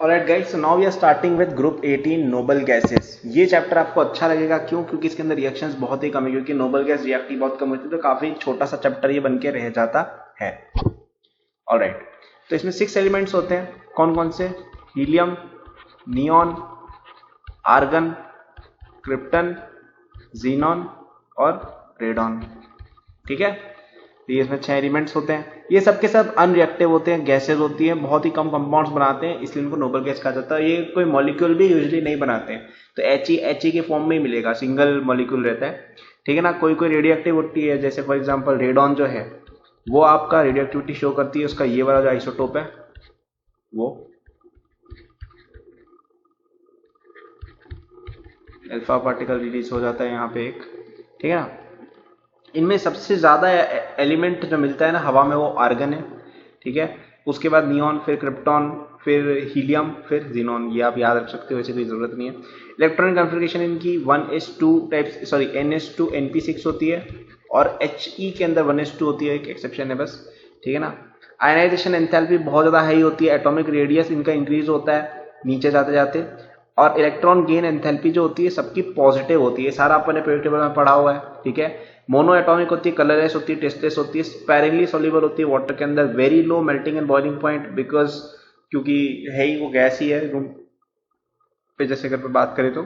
Alright guys, so now we are starting with group 18 noble gases. ये chapter आपको अच्छा लगेगा, क्यों? क्योंकि इसके अंदर रिएक्शंस बहुत ही कम है, क्योंकि नोबल गैस रिएक्टिव बहुत कम होती है, तो काफी छोटा सा चैप्टर ये बन के रह जाता है। ऑलराइट, तो इसमें 6 एलिमेंट्स होते हैं। कौन कौन से? Helium, neon, argon, krypton, xenon और रेडॉन। ठीक है, तो ये इसमें 6 एलिमेंट्स होते हैं। ये सब के सब अनरिएक्टिव होते हैं, गैसेज होती हैं, बहुत ही कम कंपाउंड्स बनाते हैं, इसलिए इनको नोबल गैस कहा जाता है। ये कोई मॉलिक्यूल भी यूजुअली नहीं बनाते हैं, तो एच ई के फॉर्म में ही मिलेगा, सिंगल मॉलिक्यूल रहता है। ठीक है ना। कोई कोई रेडियो एक्टिव होती है, जैसे फॉर एग्जांपल रेडॉन जो है वो आपका रेडियो एक्टिविटी शो करती है। उसका ये वाला जो आइसोटोप है वो अल्फा पार्टिकल रिलीज हो जाता है यहाँ पे एक। ठीक है ना। इनमें सबसे ज्यादा एलिमेंट जो मिलता है ना हवा में, वो आर्गन है। ठीक है, उसके बाद नियॉन, फिर क्रिप्टॉन, फिर हीलियम, फिर जीनॉन। ये आप याद रख सकते हो, वैसे कोई जरूरत नहीं है। इलेक्ट्रॉनिक कॉन्फ़िगरेशन इनकी 1s2 types, sorry ns2 np6 होती है, और He के अंदर 1s2 होती है, एक एक्सेप्शन है बस। ठीक है ना। आयनाइजेशन एंथैल्पी बहुत ज्यादा हाई होती है, एटॉमिक रेडियस इनका इंक्रीज होता है नीचे जाते जाते, और इलेक्ट्रॉन गेन एंथैल्पी जो होती है सबकी पॉजिटिव होती है। सारा अपने पीरियड टेबल में पढ़ा हुआ है। ठीक है। मोनो एटॉमिक होती है, कलरलेस होती है, टेस्टलेस होती है, स्पैरिंगली सॉल्युबल होती है वाटर के अंदर, very low melting and boiling point, because क्योंकि है ही वो गैस ही है रूम पे, जैसे अगर बात करें तो।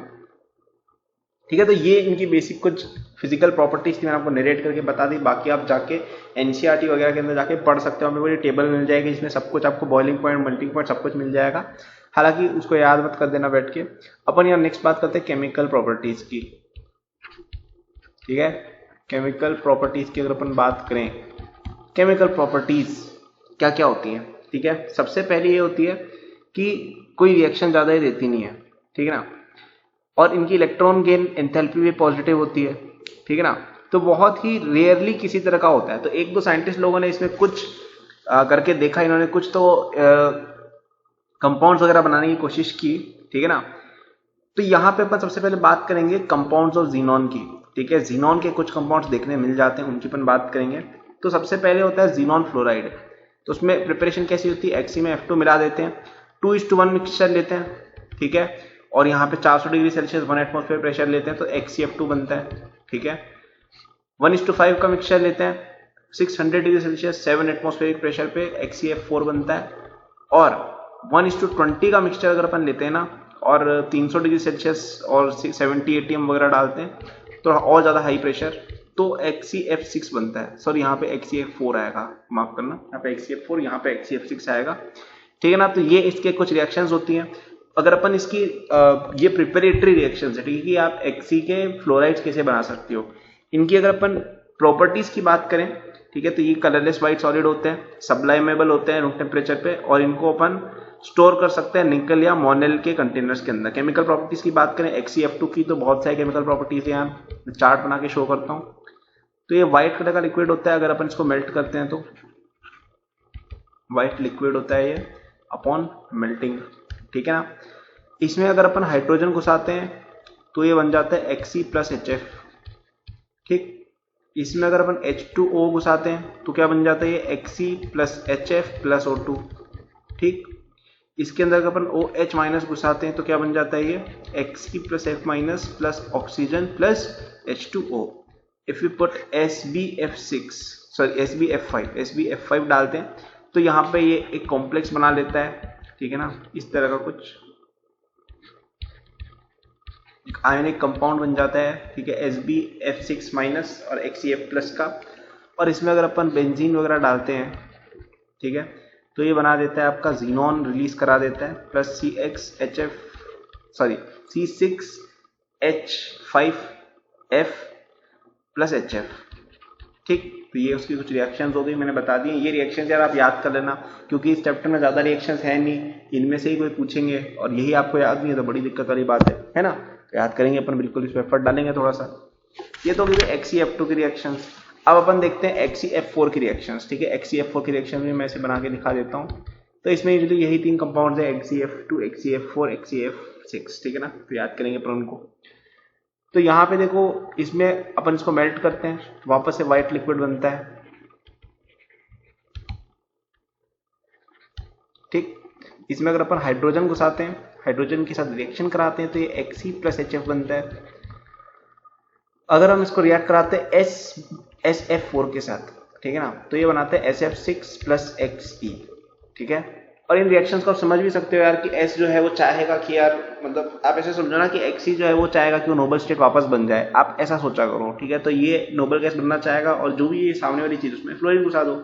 ठीक है, तो ये इनकी बेसिक कुछ फिजिकल प्रॉपर्टीज थी, मैंने आपको नरेट करके बता दी। बाकी आप जाके एनसीईआरटी वगैरह के अंदर जाके पढ़ सकते हो, आपको ये टेबल मिल जाएगी जिसमें सब कुछ आपको बॉइलिंग पॉइंट, मेल्टिंग पॉइंट सब कुछ मिल जाएगा। हालांकि उसको याद मत कर देना बैठ के। अपन यहाँ नेक्स्ट बात करते हैं केमिकल प्रॉपर्टीज की। ठीक है, केमिकल प्रॉपर्टीज की अगर अपन बात करें, केमिकल प्रॉपर्टीज क्या क्या होती हैं? ठीक है, सबसे पहली ये होती है कि कोई रिएक्शन ज्यादा ही देती नहीं है। ठीक है ना। और इनकी इलेक्ट्रॉन गेन एंथैल्पी भी पॉजिटिव होती है। ठीक है ना। तो बहुत ही रेयरली किसी तरह का होता है। तो एक दो साइंटिस्ट लोगों ने इसमें कुछ करके देखा, इन्होंने कुछ तो कंपाउंड्स वगैरह बनाने की कोशिश की। ठीक है ना। तो यहाँ पे अपन सबसे पहले बात करेंगे कंपाउंड्स ऑफ जीनॉन की। ठीक है, जीनॉन के कुछ कंपाउंड्स देखने मिल जाते हैं, उनकी अपन बात करेंगे। तो सबसे पहले होता है जीनॉन फ्लोराइड। तो उसमें प्रिपरेशन कैसी होती है? Xc में F2 मिला देते हैं, 2:1 मिक्सचर लेते हैं। ठीक है, और यहाँ पे 400 डिग्री सेल्सियस 1 एटमॉस्फेयर प्रेशर लेते हैं, तो XcF2 बनता है। ठीक है, 1:5 का मिक्सचर लेते हैं, 600 डिग्री सेल्सियस 7 एटमॉस्फेरिक प्रेशर पे XcF4 बनता है। और 1:20 का मिक्सचर अगर अपन लेते हैं ना, और 300 डिग्री सेल्सियस और 70 ATM वगैरह डालते हैं, तो और ज्यादा हाई प्रेशर, तो XcF6 बनता है। सॉरी, यहाँ पे XcF4 आएगा, माफ करना, यहाँ पे XcF4, यहाँ पे XcF6 आएगा। ठीक है ना। तो ये इसके कुछ रिएक्शंस होती हैं। अगर अपन इसकी ये प्रिपरेटरी रिएक्शंस है, ठीक है, कि आप Xc के फ्लोराइड्स कैसे बना सकते हो। इनकी अगर अपन प्रॉपर्टीज की बात करें, ठीक है, तो ये कलरलेस व्हाइट सॉलिड होते हैं, सब्लाइमेबल होते हैं रूम टेम्परेचर पे, और इनको अपन स्टोर कर सकते हैं निकल या मोनेल के कंटेनर्स के अंदर। केमिकल प्रॉपर्टीज की बात करें XcF2 की, तो बहुत सारी केमिकल प्रॉपर्टीज है, यहाँ चार्ट बना के शो करता हूँ। तो ये व्हाइट कलर का लिक्विड होता है, अगर अपन इसको मेल्ट करते हैं तो व्हाइट लिक्विड होता है ये अपॉन मेल्टिंग। ठीक है ना। इसमें अगर अपन हाइड्रोजन घुसाते हैं तो ये बन जाता है Xc प्लस HF। ठीक, इसमें अगर अपन H2O घुसाते हैं तो क्या बन जाता है? ये Xc plus HF plus O2। ठीक, इसके अंदर अगर अपन OH माइनस घुसाते हैं तो क्या बन जाता है? ये Xc plus F minus plus oxygen plus H2O। If you put SbF6, sorry SbF5 डालते हैं तो यहाँ पे ये एक कॉम्प्लेक्स बना लेता है। ठीक है ना, इस तरह का कुछ एक आयनिक कंपाउंड बन जाता है। ठीक है, SbF6 माइनस और XcF प्लस का। और इसमें अगर अपन बेंजीन वगैरह डालते हैं, ठीक है, तो ये बना देता है आपका जीनॉन, रिलीज करा देता है, प्लस C6H5F प्लस HF। ठीक, तो ये उसकी कुछ रिएक्शंस हो गई, मैंने बता दी। ये रिएक्शंस यार आप याद कर लेना, क्योंकि इस चैप्टर में ज्यादा रिएक्शंस है नहीं, इनमें से ही कोई पूछेंगे, और यही आपको याद नहीं है तो बड़ी दिक्कत वाली बात है ना। तो याद करेंगे अपन, बिल्कुल इस पर एफर्ट डालेंगे थोड़ा सा। ये तो होगी XcF2 की रिएक्शंस। अब अपन देखते हैं XcF4 की रिएक्शंस। ठीक है, XcF4 की रिएक्शन भी मैं इसे बना के दिखा देता हूँ। तो इसमें यूजुअली यही 3 कंपाउंड्स है, XcF2, XcF4, XcF6। ठीक है ना, तो याद करेंगे अपन उनको। तो यहाँ पे देखो, इसमें अपन इसको मेल्ट करते हैं, वापस से व्हाइट लिक्विड बनता है। ठीक, इसमें अगर अपन हाइड्रोजन घुसाते हैं, हाइड्रोजन के साथ रिएक्शन कराते हैं तो ये Xe+HF बनता है। अगर हम इसको रिएक्ट कराते हैं SF4 के साथ, ठीक है ना, तो ये बनाते हैं SF6+Xe, ठीक है। और इन रिएक्शंस को आप समझ भी सकते हो यार कि S जो है वो चाहेगा कि यार, मतलब आप ऐसे समझो ना कि Xe जो है वो चाहेगा कि वो नोबल स्टेट वापस बन जाए, आप ऐसा सोचा करो, ठीक है। तो ये नोबल गैस बनना चाहेगा और जो भी ये सामने वाली चीज उसमें फ्लोरीन घुसा दो,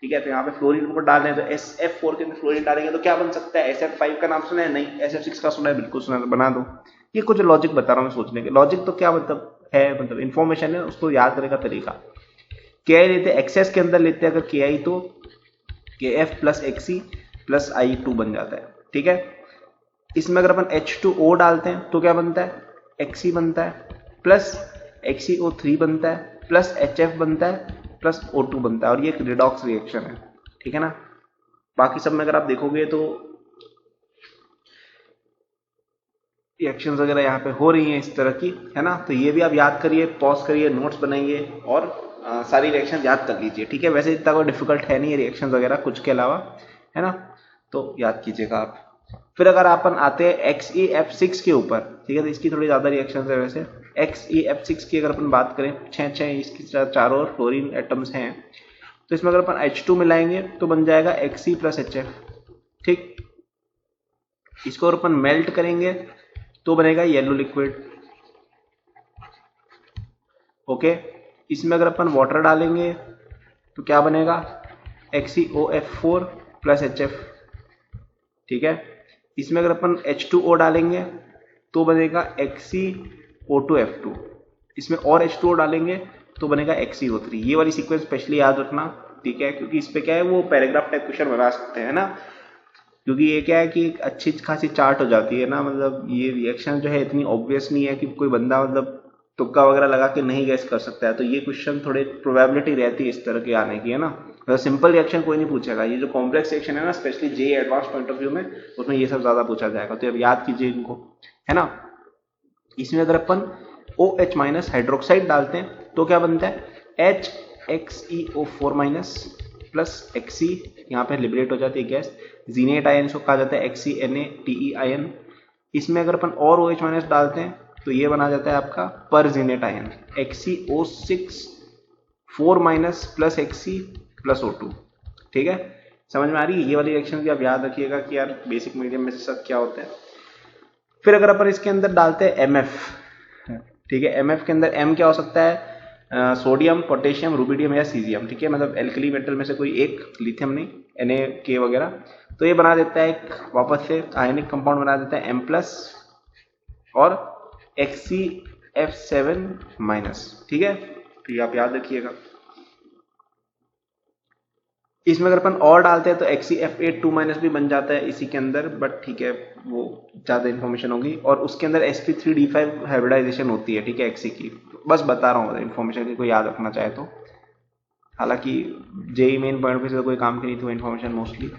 ठीक है। तो यहाँ पे फ्लोरीन को डाल रहे हैं तो SF4 के अंदर फ्लोरीन डालेंगे तो क्या बन सकता है, SF5 का नाम सुना है? नहीं। SF6 का सुना है? बिल्कुल सुना है, बना दो। ये कुछ लॉजिक बता रहा हूँ मैं सोचने के। लॉजिक तो क्या मतलब है, मतलब इन्फॉर्मेशन है, उसको याद करने का तरीका। KI लेते हैं, एक्सेस के अंदर लेते हैं अगर KI तो KF+Xe+I2 बन जाता है, ठीक है। इसमें अगर अपन H2O डालते हैं तो क्या बनता है, Xe बनता है, प्लस XeO3 बनता है, प्लस HF बनता है, प्लस O2 बनता है, और ये एक रिडॉक्स रिएक्शन है, ठीक है ना। बाकी सब में अगर आप देखोगे तो रिएक्शंस वगैरह यहाँ पे हो रही हैं इस तरह की, है ना। तो ये भी आप याद करिए, पॉज करिए, नोट्स बनाइए और सारी रिएक्शन याद कर लीजिए, ठीक है। वैसे इतना कोई डिफिकल्ट है नहीं है रिएक्शंस वगैरह कुछ के अलावा, है ना, तो याद कीजिएगा आप। फिर अगर अपन आते हैं XeF6 के ऊपर, ठीक है, तो इसकी थोड़ी ज्यादा रिएक्शंस है वैसे। XeF6 की अगर अपन बात करें, 6 इसकी चारों फ्लोरीन एटम्स हैं, तो इसमें अगर अपन H2 मिलाएंगे तो बन जाएगा Xe+HF, ठीक। इसको अगर अपन मेल्ट करेंगे तो बनेगा येलो लिक्विड, ओके। इसमें अगर अपन वाटर डालेंगे तो क्या बनेगा, XeOF4+HF, ठीक है। इसमें अगर अपन H2O डालेंगे तो बनेगा XeO2F2, इसमें और H2O डालेंगे तो बनेगा XeO3। ये वाली सीक्वेंस स्पेशली याद रखना, ठीक है, क्योंकि इस पे क्या है वो पैराग्राफ टाइप क्वेश्चन बना सकते हैं ना, क्योंकि ये क्या है कि अच्छी खासी चार्ट हो जाती है ना, मतलब ये रिएक्शन जो है इतनी ऑब्वियस नहीं है कि कोई बंदा मतलब तुक्का वगैरह लगा के नहीं गैस कर सकता है। तो ये क्वेश्चन थोड़े प्रोबेबिलिटी रहती है इस तरह के आने की, है ना। तो सिंपल रिएक्शन कोई नहीं पूछेगा, ये जो कॉम्प्लेक्स रिएक्शन है ना, specially J advance point of view में, उसमें ये सब ज्यादा पूछा जाएगा। तो अब याद कीजिए इनको, है ना। इसमें अगर अपन OH- हाइड्रोक्साइड डालते हैं तो क्या बनता है, HXeO4- प्लस Xe, यहाँ पे लिबरेट हो जाती है गैस, जीनेट आयन इसको कहा जाता है XeNaTe आयन। इसमें अगर अपन और OH- डालते हैं तो ये बना जाता है आपका perxenate ion, XeO6 4- plus Xe plus O2, ठीक है। समझ में आ रही है? ये वाली रिएक्शन भी आप याद रखिएगा कि यार बेसिक मीडियम में से सब क्या होता है। फिर अगर अपन इसके अंदर डालते हैं MF, ठीक है, MF के अंदर M क्या हो सकता है, सोडियम, पोटेशियम, रुबिडियम या सीजियम, ठीक है, मतलब एल्कली मेटल में से कोई एक, लिथियम नहीं, Na वगैरह। तो ये बना देता है एक वापस से आयनिक कंपाउंड बना देता है M+ और XeF7-, ठीक है। तो ये आप याद रखिएगा। इसमें अगर अपन और डालते हैं तो XeF8-2- भी बन जाता है इसी के अंदर, बट ठीक है वो ज्यादा इंफॉर्मेशन होगी। और उसके अंदर sp3d5 हाइब्रिडाइजेशन होती है, ठीक है, Xe की। बस बता रहा हूँ इन्फॉर्मेशन की, कोई याद रखना चाहे तो, हालांकि जेई मेन पॉइंट पे से तो कोई काम की नहीं थी इन्फॉर्मेशन मोस्टली।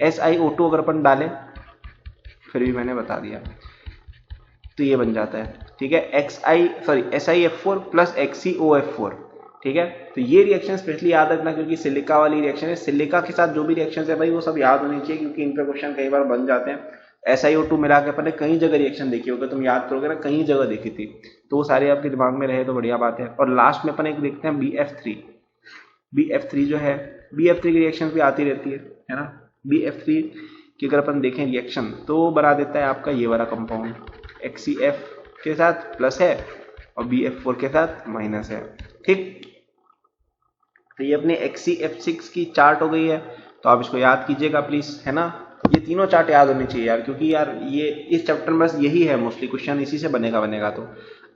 SiO2 अगर अपन डालें, फिर भी मैंने बता दिया, तो ये बन जाता है, ठीक है, SiF4 प्लस XeOF4, ठीक है। तो ये रिएक्शन स्पेशली याद रखना क्योंकि सिलिका वाली रिएक्शन है। सिलिका के साथ जो भी रिएक्शन है भाई वो सब याद होनी चाहिए, क्योंकि इन पे क्वेश्चन कई बार बन जाते हैं। SiO2 मिला के अपन ने कई जगह रिएक्शन देखी होगी, तुम याद करोगे ना, कई जगह देखी थी, तो वो सारे आपके दिमाग में रहे तो बढ़िया बात है। और लास्ट में अपन एक देखते हैं BF3 जो है, BF3 की रिएक्शन भी आती रहती है ना। BF3 की अगर अपन देखें रिएक्शन तो बना देता है आपका ये वाला कंपाउंड, XeF के साथ प्लस है और BF4 के साथ माइनस है, ठीक। तो ये अपने XeF6 की चार्ट हो गई है, तो आप इसको याद कीजिएगा प्लीज, है ना। ये तीनों चार्ट याद होनी चाहिए यार, क्योंकि यार ये इस चैप्टर में बस यही है, मोस्टली क्वेश्चन इसी से बनेगा। तो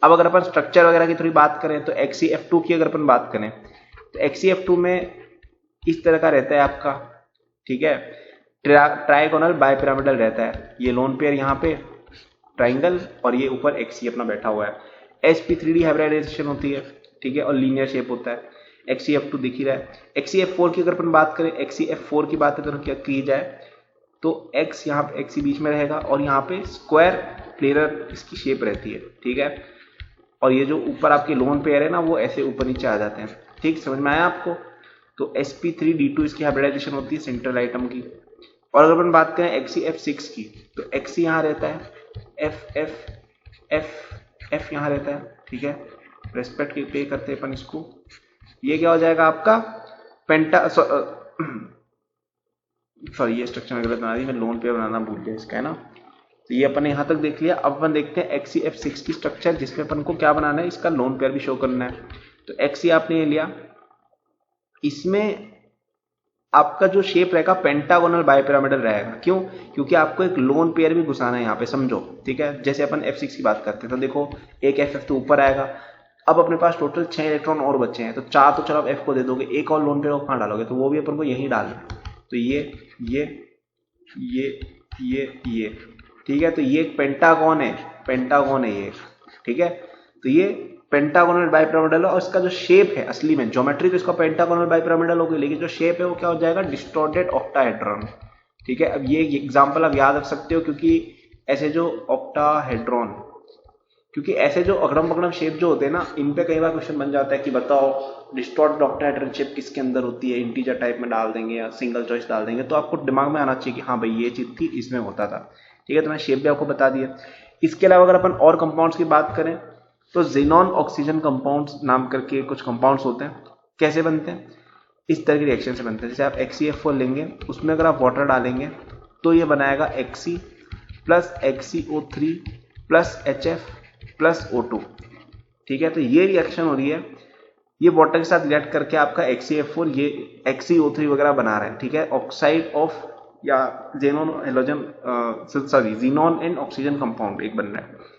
अब अगर अपन स्ट्रक्चर वगैरह की थोड़ी बात करें तो XeF2 की अगर अपन बात करें तो XeF2 में इस तरह का रहता है आपका, ठीक है, ट्राइगोनल बाइपिरामिडल रहता है। ये लोन पेयर यहाँ पे ट्राइंगल और ये ऊपर Xe अपना बैठा हुआ है। sp3d हाइब्रिडाइजेशन होती है, ठीक है, और लीनियर शेप होता है। XeF2 दिख ही रहा है। XeF4 की अगर अपन बात करें, XeF4 की बात अगर क्या की जाए तो X यहाँ पे Xe बीच में रहेगा और यहाँ पे स्क्वायर प्लेनर इसकी शेप रहती है, ठीक है। और ये जो ऊपर आपके लोन पेयर है ना, वो ऐसे ऊपर नीचे आ जाते हैं, ठीक, समझ में आया आपको। तो sp3d2 इसकी हाइब्रिडाइजेशन होती है सेंट्रल आइटम की। और अगर अपन बात करें XeF6 की, तो Xe यहाँ रहता है, F यहाँ रहता है, ठीक है, रेस्पेक्ट पे करते हैं अपन इसको। ये क्या हो जाएगा आपका पेंटा, सॉरी ये स्ट्रक्चर में गलत बना दी, मैं लोन पेयर बनाना भूल गया इसका, है ना। तो ये अपन ने यहाँ तक देख लिया। अब अपन देखते हैं XeF6 की स्ट्रक्चर, जिसमें अपन को क्या बनाना है, इसका लोन पेयर भी शो करना है। तो Xe आपने ये लिया, इसमें आपका जो शेप रहेगा पेंटागोनल बाइपिरामिडल रहेगा। क्यों? क्योंकि आपको एक लोन पेयर भी घुसाना है यहाँ पे, समझो, ठीक है। जैसे अपन F6 की बात करते हैं तो देखो एक FF तो ऊपर आएगा। अब अपने पास टोटल 6 इलेक्ट्रॉन और बचे हैं, तो 4 तो चलो आप F को दे दोगे, एक और लोन पेयर को कहाँ डालोगे, तो वो भी अपन को यहीं डालना है। तो ये, ठीक है। तो ये एक पेंटागन है ये, ठीक है। तो ये पेंटागोनल बाइपिरामिडल है, और इसका जो शेप है असली में, ज्योमेट्री तो इसका पेंटागोनल बाइपिरामिडल होगी, लेकिन जो शेप है वो क्या हो जाएगा, डिस्टॉर्टेड ऑक्टाहेड्रॉन, ठीक है। अब ये एग्जांपल आप याद रख सकते हो, क्योंकि ऐसे जो ऑक्टाहेड्रॉन, क्योंकि ऐसे जो अगड़म पगड़म शेप जो होते हैं ना, इन पे कई बार क्वेश्चन बन जाता है कि बताओ डिस्टॉर्टेड ऑक्टाहेड्रॉन शेप किसके अंदर होती है, इंटीजर टाइप में डाल देंगे या सिंगल चॉइस डाल देंगे, तो आपको दिमाग में आना चाहिए कि हाँ भाई ये चीज थी, इसमें होता था, ठीक है। तो मैं शेप भी आपको बता दिया। इसके अलावा अगर अपन और कंपाउंड्स की बात करें, तो ज़ेनॉन ऑक्सीजन कंपाउंड्स नाम करके कुछ कंपाउंड्स होते हैं। कैसे बनते हैं? इस तरह की रिएक्शन से बनते हैं। जैसे आप XeF4 लेंगे, उसमें अगर आप वाटर डालेंगे तो ये बनाएगा Xe plus XeO3 plus HF plus O2, ठीक है। तो ये रिएक्शन हो रही है, ये वाटर के साथ रिएक्ट करके आपका XeF4 ये XeO3 वगैरह बना रहे हैं, ठीक है। ऑक्साइड ऑफ या xenon halogen xenon and oxygen compound एक बन रहा है।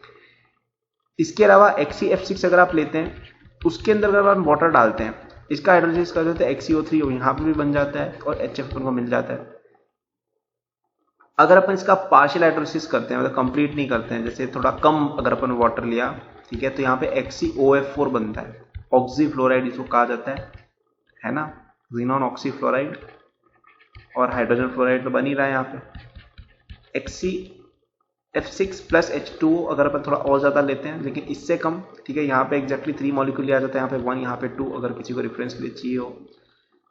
इसके अलावा XeF6 अगर आप लेते हैं, उसके अंदर अगर आप वाटर डालते हैं, इसका हाइड्रोलिसिस कर देते हैं, XeO3 यहाँ पे भी बन जाता है और HF को मिल जाता है। अगर अपन इसका पार्शियल हाइड्रोलिसिस करते हैं, मतलब कंप्लीट नहीं करते हैं, जैसे थोड़ा कम अगर अपन वाटर लिया, ठीक है, तो यहाँ पे XeOF4 बनता है, ऑक्सीफ्लोराइड इसको कहा जाता है ना, ज़ीनॉन ऑक्सीफ्लोराइड, और हाइड्रोजन फ्लोराइड तो बन ही रहा है यहाँ पे। XeF6 प्लस H2O अगर अपन थोड़ा और ज़्यादा लेते हैं, लेकिन इससे कम, ठीक है, यहाँ पे एग्जैक्टली 3 मॉलिक्यूल लिया जाता है, यहाँ पे 1, यहाँ पे 2, अगर किसी को रेफरेंस के लिए चाहिए हो,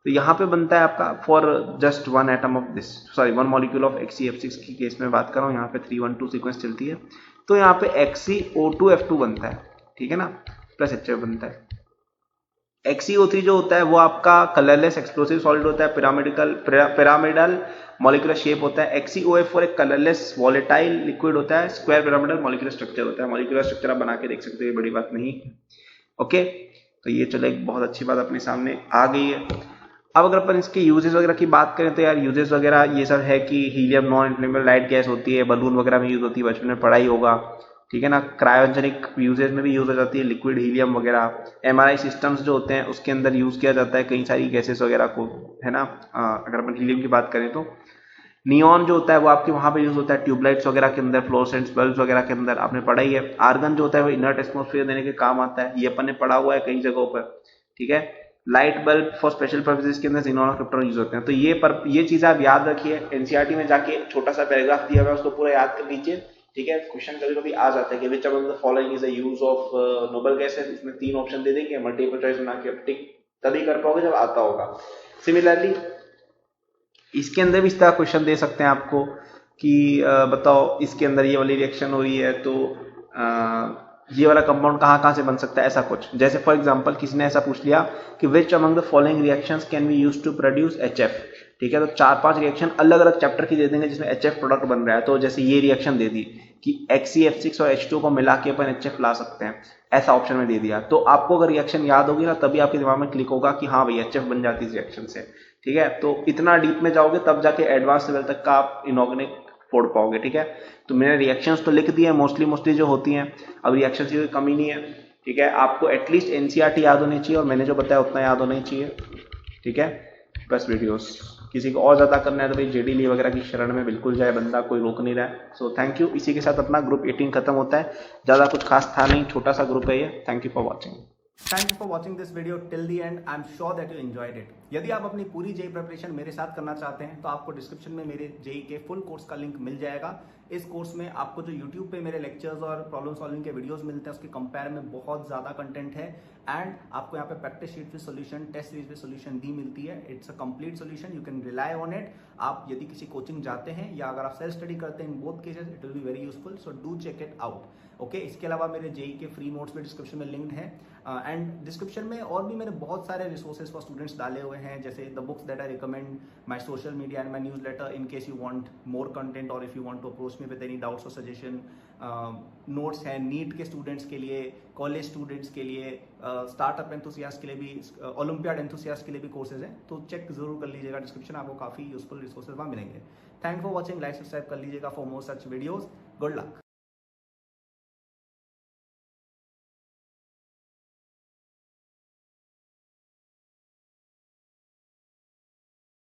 तो यहाँ पे बनता है आपका for just 1 atom of this, sorry 1 molecule of XeF6 की केस में बात कर रहा हूँ, यहाँ पे 312 सीक्वेंस चलती है, तो यहाँ पे XeO2F2 बनता है, ठीक है ना, प्लस HF बनता है। XeO3 जो होता है वो आपका कलरलेस एक्सप्लोसिव सॉलिड होता है, पिरामिडल मॉलिक्यूलर शेप होता है। XeOF4 एक कलरलेस वॉलेटाइल लिक्विड होता है, स्क्वायर पिरामिडल मॉलिक्यूलर स्ट्रक्चर होता है। मॉलिक्यूलर स्ट्रक्चर आप बना के देख सकते हो, ये बड़ी बात नहीं है, ओके। तो ये चलो एक बहुत अच्छी बात अपने सामने आ गई है। अब अगर अपन इसके यूजेस वगैरह की बात करें, तो यार यूजेस वगैरह ये सब है कि helium non inflammable light gas होती है, बलून वगैरह में यूज होती है, बचपन में पढ़ा ही होगा, ठीक है ना। क्रायोजेनिक यूजेज में भी यूज हो जाती है, लिक्विड हीलियम वगैरह। MRI सिस्टम्स जो होते हैं उसके अंदर यूज किया जाता है कई सारी गैसेस वगैरह को, है ना। अगर अपन हीलियम की बात करें तो नियॉन जो होता है वो आपके वहां पे यूज होता है ट्यूबलाइट्स वगैरह के अंदर, फ्लोरोसेंट्स बल्ब्स वगैरह के अंदर, आपने पढ़ा ही है। आर्गन जो होता है वो इनर्ट एटमॉस्फेयर देने के काम आता है, ये अपन ने पढ़ा हुआ है कई जगहों पर, ठीक है। Light bulb for special purposes के अंदर ज़ीनॉन और क्रिप्टॉन यूज होते हैं। तो ये चीज आप याद रखिए, NCERT में जाके छोटा सा पैराग्राफ दिया हुआ है, उसको पूरा याद कर लीजिए, ठीक है। क्वेश्चन कभी कभी आ जाता है कि which among the following is the use of noble gases, इसमें 3 ऑप्शन दे देंगे, मल्टीपल चॉइस बना के टिक तभी कर पाओगे जब आता होगा। सिमिलरली इसके अंदर भी इस तरह क्वेश्चन दे सकते हैं आपको कि बताओ इसके अंदर ये वाली रिएक्शन हो रही है, तो ये वाला कंपाउंड कहाँ से बन सकता है, ऐसा कुछ। जैसे फॉर एग्जांपल किसी ने ऐसा पूछ लिया कि which among the following reactions can be used to produce HF, ठीक है। तो 4-5 रिएक्शन अलग अलग चैप्टर की दे देंगे जिसमें HF प्रोडक्ट बन रहा है। तो जैसे ये रिएक्शन दे दी कि XeF6 और H2 को मिला के अपन HF ला सकते हैं, ऐसा ऑप्शन में दे दिया। तो आपको अगर रिएक्शन याद होगी ना, तभी आपके दिमाग में क्लिक होगा कि हाँ भाई HF बन जाती है इस रिएक्शन से, ठीक है। तो इतना डीप में जाओगे तब जाके एडवांस लेवल तक का आप इनऑर्गेनिक फोड़ पाओगे, ठीक है। तो मैंने रिएक्शंस तो लिख दिए हैं मोस्टली जो होती हैं, अब रिएक्शंस की कोई कमी नहीं है, ठीक है। आपको एटलीस्ट NCERT याद होनी चाहिए, और मैंने जो बताया उतना याद होना ही चाहिए, ठीक है। बस वीडियोस किसी को और ज्यादा करना है तो भाई JD ली वगैरह की शरण में बिल्कुल जाए बंदा, कोई रोक नहीं रहा है। So thank you. इसी के साथ अपना ग्रुप 18 खत्म होता है, ज्यादा कुछ खास था नहीं, छोटा सा ग्रुप है ये। Thank you for watching. Thank you for watching this video till the end. I'm sure that you enjoyed it. यदि आप अपनी पूरी JEE प्रिपरेशन मेरे साथ करना चाहते हैं तो आपको डिस्क्रिप्शन में मेरे JEE के फुल कोर्स का लिंक मिल जाएगा। इस कोर्स में आपको जो यूट्यूब पे मेरे लेक्चर्स और प्रॉब्लम सॉल्विंग के वीडियोस मिलते हैं उसके कंपेयर में बहुत ज्यादा कंटेंट है एंड आपको यहाँ पे practice sheet with solution, test series with solution दी मिलती है। It's a complete solution, you can rely on it. आप यदि किसी कोचिंग जाते हैं या अगर आप सेल्फ स्टडी करते हैं, in both cases it will be very useful, so do check it out. Okay, इसके अलावा मेरे जेई के फ्री नोट्स भी डिस्क्रिप्शन में लिंक्ड है एंड डिस्क्रिप्शन में और भी मैंने बहुत सारे रिसोर्सेज फॉर स्टूडेंट्स डाले हुए हैं, जैसे the books that I recommend, my social media and my newsletter in case you want more content और if you want to approach me with any doubts और सजेशन। नोट्स हैं NEET के students के लिए, कॉलेज स्टूडेंट्स के लिए, startup enthusiast के लिए भी, ओलंपियाड एंथुसियास्ट के लिए भी कोर्सेज हैं, तो चेक जरूर कर लीजिएगा डिस्क्रिप्शन, आपको काफी यूजफुल रिसोर्सेज वहां मिलेंगे। Thank for watching, like subscribe कर लीजिएगा for more such videos. Good luck.